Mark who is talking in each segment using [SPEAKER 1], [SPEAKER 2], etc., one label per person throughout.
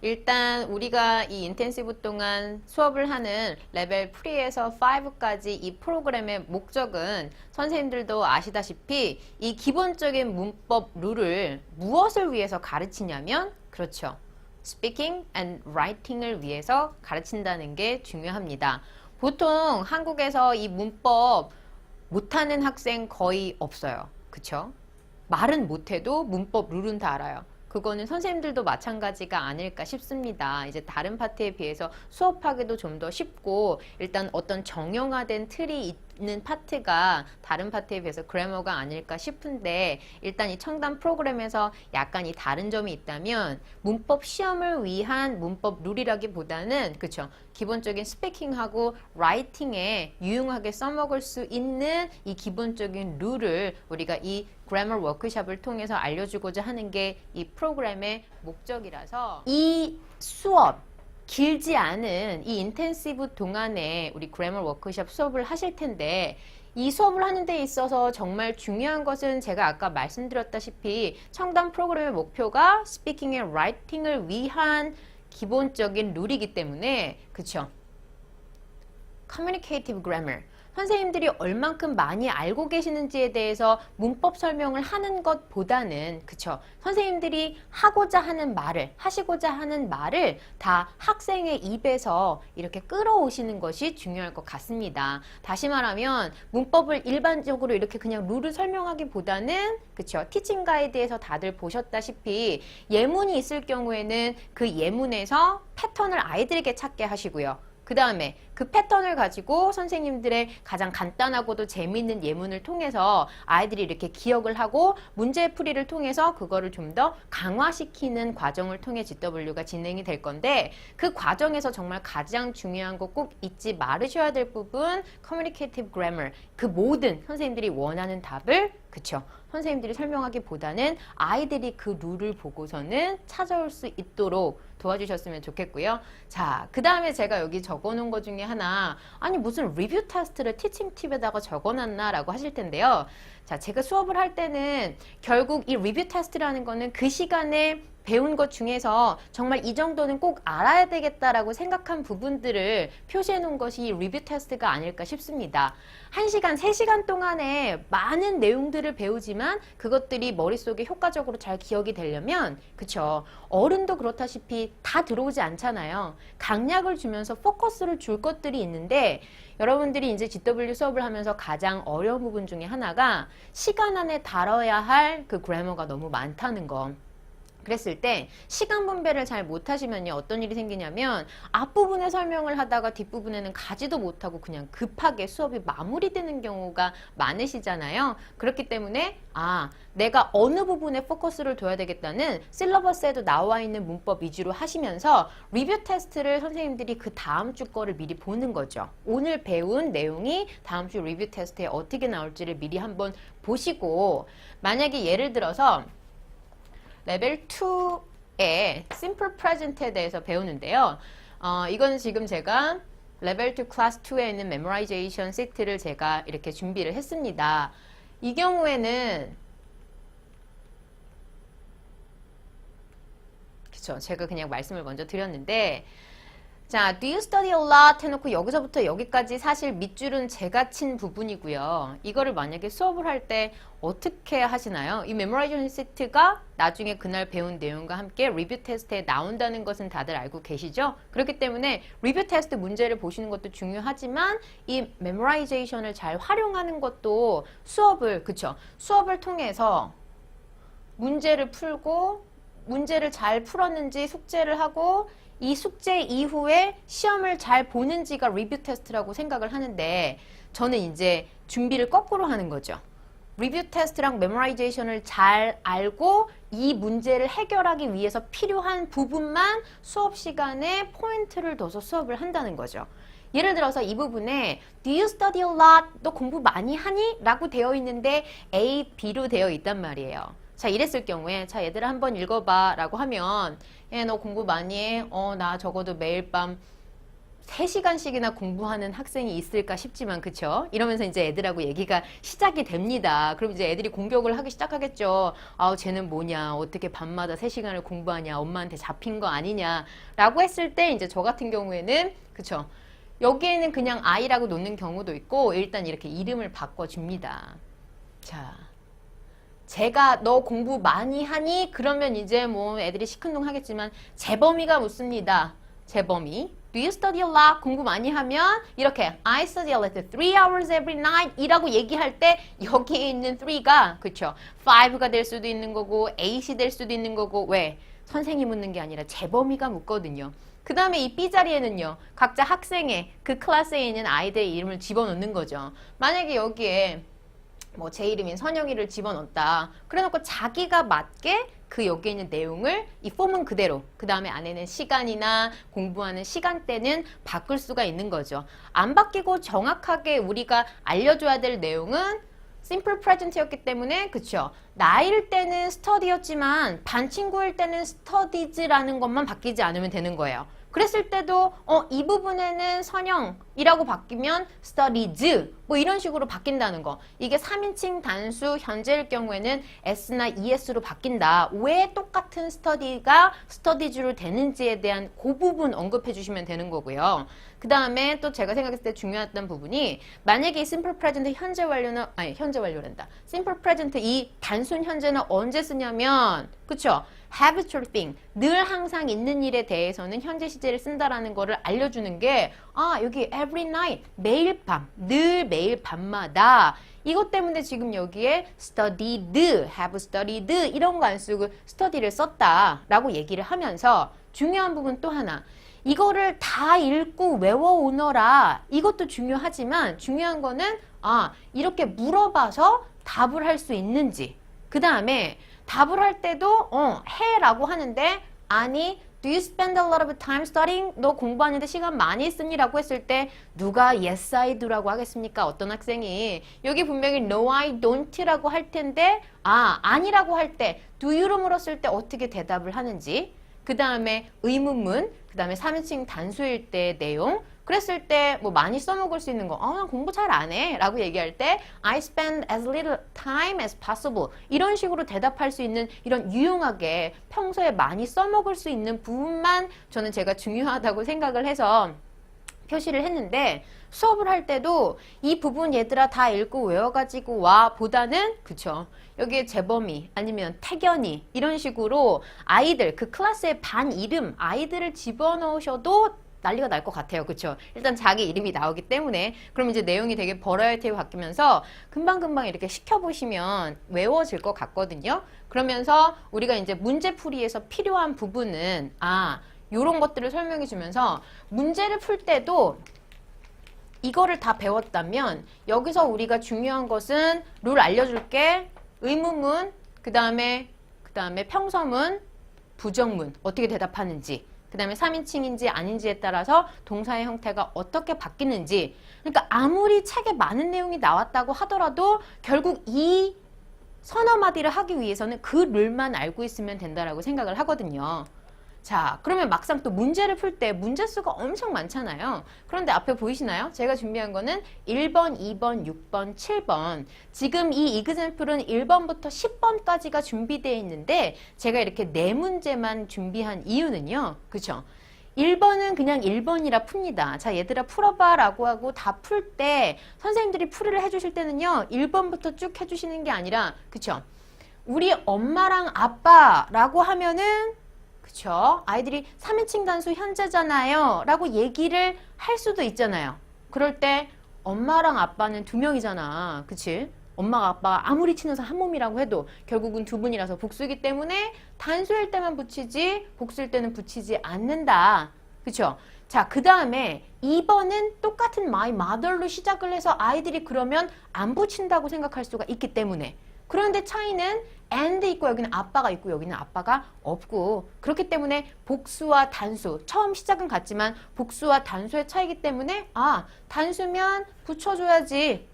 [SPEAKER 1] 일단 우리가 이 인텐시브 동안 수업을 하는 레벨 3에서 5까지 이 프로그램의 목적은 선생님들도 아시다시피 이 기본적인 문법 룰을 무엇을 위해서 가르치냐면 그렇죠. Speaking and Writing을 위해서 가르친다는 게 중요합니다. 보통 한국에서 이 문법 못하는 학생 거의 없어요. 그쵸? 말은 못해도 문법 룰은 다 알아요. 그거는 선생님들도 마찬가지가 아닐까 싶습니다. 이제 다른 파트에 비해서 수업하기도 좀 더 쉽고 일단 어떤 정형화된 틀이 있는 파트가 다른 파트에 비해서 그래머가 아닐까 싶은데 일단 이 청단 프로그램에서 약간 이 다른 점이 있다면 문법 시험을 위한 문법 룰이라기보다는 그쵸 기본적인 스피킹하고 라이팅에 유용하게 써먹을 수 있는 이 기본적인 룰을 우리가 이 그래머 워크숍을 통해서 알려주고자 하는 게 이 프로그램의 목적이라서 이 수업 길지 않은 이 인텐시브 동안에 우리 그래머 워크숍 수업을 하실 텐데 이 수업을 하는 데 있어서 정말 중요한 것은 제가 아까 말씀드렸다시피 청단 프로그램의 목표가 스피킹 앤 라이팅을 위한 기본적인 룰이기 때문에 그쵸? Communicative Grammar 선생님들이 얼만큼 많이 알고 계시는지에 대해서 문법 설명을 하는 것보다는 그쵸 선생님들이 하고자 하는 말을 하시고자 하는 말을 다 학생의 입에서 이렇게 끌어오시는 것이 중요할 것 같습니다. 다시 말하면 문법을 일반적으로 이렇게 그냥 룰을 설명하기보다는 그쵸 티칭 가이드에서 다들 보셨다시피 예문이 있을 경우에는 그 예문에서 패턴을 아이들에게 찾게 하시고요. 그 다음에 그 패턴을 가지고 선생님들의 가장 간단하고도 재미있는 예문을 통해서 아이들이 이렇게 기억을 하고 문제풀이를 통해서 그거를 좀 더 강화시키는 과정을 통해 GW가 진행이 될 건데 그 과정에서 정말 가장 중요한 거 꼭 잊지 말으셔야 될 부분 Communicative Grammar 그 모든 선생님들이 원하는 답을 그쵸 선생님들이 설명하기보다는 아이들이 그 룰을 보고서는 찾아올 수 있도록 도와주셨으면 좋겠고요. 자, 그 다음에 제가 여기 적어놓은 것 중에 하나 아니 무슨 리뷰 테스트를 티칭 팁에다가 적어놨나 라고 하실 텐데요. 자, 제가 수업을 할 때는 결국 이 리뷰 테스트라는 거는 그 시간에 배운 것 중에서 정말 이 정도는 꼭 알아야 되겠다라고 생각한 부분들을 표시해 놓은 것이 이 리뷰 테스트가 아닐까 싶습니다. 1시간, 3시간 동안에 많은 내용들을 배우지만 그것들이 머릿속에 효과적으로 잘 기억이 되려면 그쵸 어른도 그렇다시피 다 들어오지 않잖아요. 강약을 주면서 포커스를 줄 것들이 있는데 여러분들이 이제 GW 수업을 하면서 가장 어려운 부분 중에 하나가 시간 안에 다뤄야 할 그 그래머가 너무 많다는 거. 그랬을 때 시간 분배를 잘 못하시면요 어떤 일이 생기냐면 앞부분에 설명을 하다가 뒷부분에는 가지도 못하고 그냥 급하게 수업이 마무리되는 경우가 많으시잖아요. 그렇기 때문에 내가 어느 부분에 포커스를 둬야 되겠다는 실러버스에도 나와 있는 문법 위주로 하시면서 리뷰 테스트를 선생님들이 그 다음 주 거를 미리 보는 거죠. 오늘 배운 내용이 다음 주 리뷰 테스트에 어떻게 나올지를 미리 한번 보시고 만약에 예를 들어서 레벨 2의 Simple Present에 대해서 배우는데요. 이건 지금 제가 레벨 2 클래스 2에 있는 메모라이제이션 시트를 제가 이렇게 준비를 했습니다. 이 경우에는 그쵸 제가 그냥 말씀을 먼저 드렸는데 자, do you study a lot 해놓고 여기서부터 여기까지 사실 밑줄은 제가 친 부분이고요. 이거를 만약에 수업을 할 때 어떻게 하시나요? 이 메모라이제이션 시트가 나중에 그날 배운 내용과 함께 리뷰 테스트에 나온다는 것은 다들 알고 계시죠? 그렇기 때문에 리뷰 테스트 문제를 보시는 것도 중요하지만 이 메모라이제이션을 잘 활용하는 것도 수업을 통해서 문제를 풀고 문제를 잘 풀었는지 숙제를 하고 이 숙제 이후에 시험을 잘 보는지가 리뷰 테스트라고 생각을 하는데 저는 이제 준비를 거꾸로 하는 거죠. 리뷰 테스트랑 메모라이제이션을 잘 알고 이 문제를 해결하기 위해서 필요한 부분만 수업 시간에 포인트를 둬서 수업을 한다는 거죠. 예를 들어서 이 부분에 Do you study a lot? 너 공부 많이 하니? 라고 되어 있는데 A, B로 되어 있단 말이에요. 자, 이랬을 경우에 자 얘들아 한번 읽어봐 라고 하면 너 공부 많이 해? 나 적어도 매일 밤 3시간씩이나 공부하는 학생이 있을까 싶지만 그쵸? 이러면서 이제 애들하고 얘기가 시작이 됩니다. 그럼 이제 애들이 공격을 하기 시작하겠죠. 아우 쟤는 뭐냐, 어떻게 밤마다 3시간을 공부하냐, 엄마한테 잡힌 거 아니냐 라고 했을 때 이제 저 같은 경우에는 그쵸? 여기에는 그냥 아이라고 놓는 경우도 있고 일단 이렇게 이름을 바꿔줍니다. 자, 제가 너 공부 많이 하니? 그러면 이제 뭐 애들이 시큰둥 하겠지만 재범이가 묻습니다. 재범이. Do you study a lot? 공부 많이 하면 이렇게 I study a lot, 3 hours every night 이라고 얘기할 때 여기에 있는 3가 그쵸? 5가 될 수도 있는 거고 8이 될 수도 있는 거고 왜? 선생이 묻는 게 아니라 재범이가 묻거든요. 그 다음에 이 B자리에는요. 각자 학생의 그 클래스에 있는 아이들의 이름을 집어넣는 거죠. 만약에 여기에 뭐 제 이름인 선영이를 집어넣었다. 그래놓고 자기가 맞게 그 여기에 있는 내용을 이 폼은 그대로 그 다음에 안에는 시간이나 공부하는 시간대는 바꿀 수가 있는 거죠. 안 바뀌고 정확하게 우리가 알려줘야 될 내용은 simple present였기 때문에 그쵸? 나일 때는 study였지만 반 친구일 때는 studies라는 것만 바뀌지 않으면 되는 거예요. 그랬을 때도 이 부분에는 선영이라고 바뀌면 studies 뭐 이런 식으로 바뀐다는 거. 이게 3인칭 단수 현재일 경우에는 s나 es로 바뀐다. 왜 똑같은 study가 studies로 되는지에 대한 그 부분 언급해 주시면 되는 거고요. 그 다음에 또 제가 생각했을 때 중요했던 부분이 만약에 이 simple present 현재 완료는 현재 완료란다. simple present 이 단순 현재는 언제 쓰냐면 그쵸? habitual thing, 늘 항상 있는 일에 대해서는 현재 시제를 쓴다라는 거를 알려주는 게 여기 every night, 매일 밤, 늘 매일 밤마다 이것 때문에 지금 여기에 studied, have studied 이런 거 안 쓰고 study를 썼다라고 얘기를 하면서 중요한 부분 또 하나 이거를 다 읽고 외워오너라 이것도 중요하지만 중요한 거는 이렇게 물어봐서 답을 할 수 있는지 그 다음에 답을 할 때도 해라고 하는데 아니 Do you spend a lot of time studying? 너 공부하는데 시간 많이 쓰니? 라고 했을 때 누가 yes I do라고 하겠습니까? 어떤 학생이 여기 분명히 no I don't 라고 할 텐데 아니라고 할 때 do you로 물었을 때 어떻게 대답을 하는지 그 다음에 의문문 그 다음에 3인칭 단수일 때 내용 그랬을 때 뭐 많이 써먹을 수 있는 거 난 공부 잘 안 해 라고 얘기할 때 I spend as little time as possible 이런 식으로 대답할 수 있는 이런 유용하게 평소에 많이 써먹을 수 있는 부분만 저는 제가 중요하다고 생각을 해서 표시를 했는데 수업을 할 때도 이 부분 얘들아 다 읽고 외워가지고 와 보다는 그쵸 여기에 재범이 아니면 태견이 이런 식으로 아이들 그 클래스의 반 이름 아이들을 집어넣으셔도 난리가 날 것 같아요. 그쵸? 일단 자기 이름이 나오기 때문에 그럼 이제 내용이 되게 버라이어티로 바뀌면서 금방금방 이렇게 시켜보시면 외워질 것 같거든요. 그러면서 우리가 이제 문제풀이에서 필요한 부분은 요런 것들을 설명해 주면서 문제를 풀 때도 이거를 다 배웠다면 여기서 우리가 중요한 것은 룰 알려줄게 의문문 그 다음에 평서문 부정문 어떻게 대답하는지 그 다음에 3인칭인지 아닌지에 따라서 동사의 형태가 어떻게 바뀌는지 그러니까 아무리 책에 많은 내용이 나왔다고 하더라도 결국 이 서너 마디를 하기 위해서는 그 룰만 알고 있으면 된다라고 생각을 하거든요. 자, 그러면 막상 또 문제를 풀 때 문제 수가 엄청 많잖아요. 그런데 앞에 보이시나요? 제가 준비한 거는 1번, 2번, 6번, 7번. 지금 이 example은 1번부터 10번까지가 준비되어 있는데 제가 이렇게 4문제만 준비한 이유는요. 그쵸? 1번은 그냥 1번이라 풉니다. 자, 얘들아 풀어봐 라고 하고 다 풀 때 선생님들이 풀이를 해주실 때는요. 1번부터 쭉 해주시는 게 아니라 그쵸? 우리 엄마랑 아빠라고 하면은 그쵸? 아이들이 3인칭 단수 현재잖아요 라고 얘기를 할 수도 있잖아요. 그럴 때 엄마랑 아빠는 2명이잖아. 그치? 엄마가 아빠가 아무리 친해서 한 몸이라고 해도 결국은 2분이라서 복수이기 때문에 단수일 때만 붙이지 복수일 때는 붙이지 않는다. 그쵸? 자, 그 다음에 2번은 똑같은 my mother로 시작을 해서 아이들이 그러면 안 붙인다고 생각할 수가 있기 때문에 그런데 차이는 and 있고 여기는 아빠가 있고 여기는 아빠가 없고 그렇기 때문에 복수와 단수 처음 시작은 같지만 복수와 단수의 차이기 때문에 단수면 붙여줘야지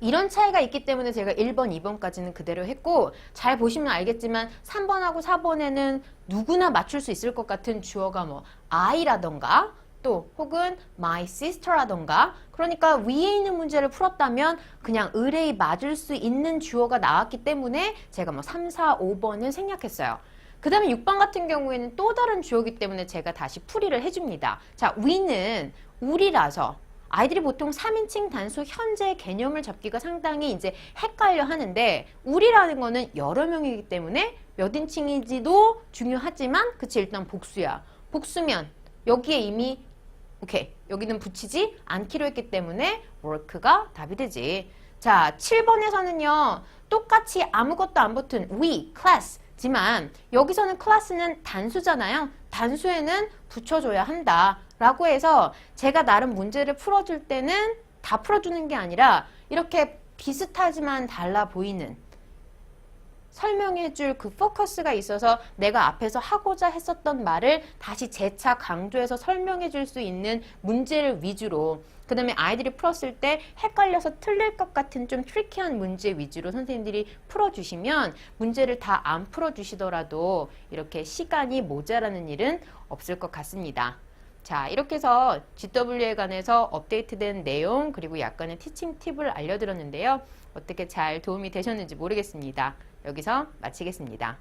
[SPEAKER 1] 이런 차이가 있기 때문에 제가 1번, 2번까지는 그대로 했고 잘 보시면 알겠지만 3번하고 4번에는 누구나 맞출 수 있을 것 같은 주어가 뭐 I라던가 또 혹은 my sister라던가 그러니까 위에 있는 문제를 풀었다면 그냥 의뢰이 맞을 수 있는 주어가 나왔기 때문에 제가 뭐 3, 4, 5번을 생략했어요. 그 다음에 6번 같은 경우에는 또 다른 주어이기 때문에 제가 다시 풀이를 해줍니다. 자, we는 우리라서 아이들이 보통 3인칭 단수 현재의 개념을 잡기가 상당히 이제 헷갈려 하는데 우리라는 거는 여러 명이기 때문에 몇 인칭인지도 중요하지만 그치 일단 복수야. 복수면 여기에 이미 오케이 여기는 붙이지 않기로 했기 때문에 work가 답이 되지. 자 7번에서는요 똑같이 아무것도 안 붙은 we, class 지만 여기서는 클래스는 단수잖아요. 단수에는 붙여줘야 한다 라고 해서 제가 나름 문제를 풀어줄 때는 다 풀어주는 게 아니라 이렇게 비슷하지만 달라 보이는 설명해줄 그 포커스가 있어서 내가 앞에서 하고자 했었던 말을 다시 재차 강조해서 설명해줄 수 있는 문제를 위주로 그 다음에 아이들이 풀었을 때 헷갈려서 틀릴 것 같은 좀 트리키한 문제 위주로 선생님들이 풀어주시면 문제를 다 안 풀어주시더라도 이렇게 시간이 모자라는 일은 없을 것 같습니다. 자, 이렇게 해서 GW에 관해서 업데이트된 내용 그리고 약간의 티칭 팁을 알려드렸는데요. 어떻게 잘 도움이 되셨는지 모르겠습니다. 여기서 마치겠습니다.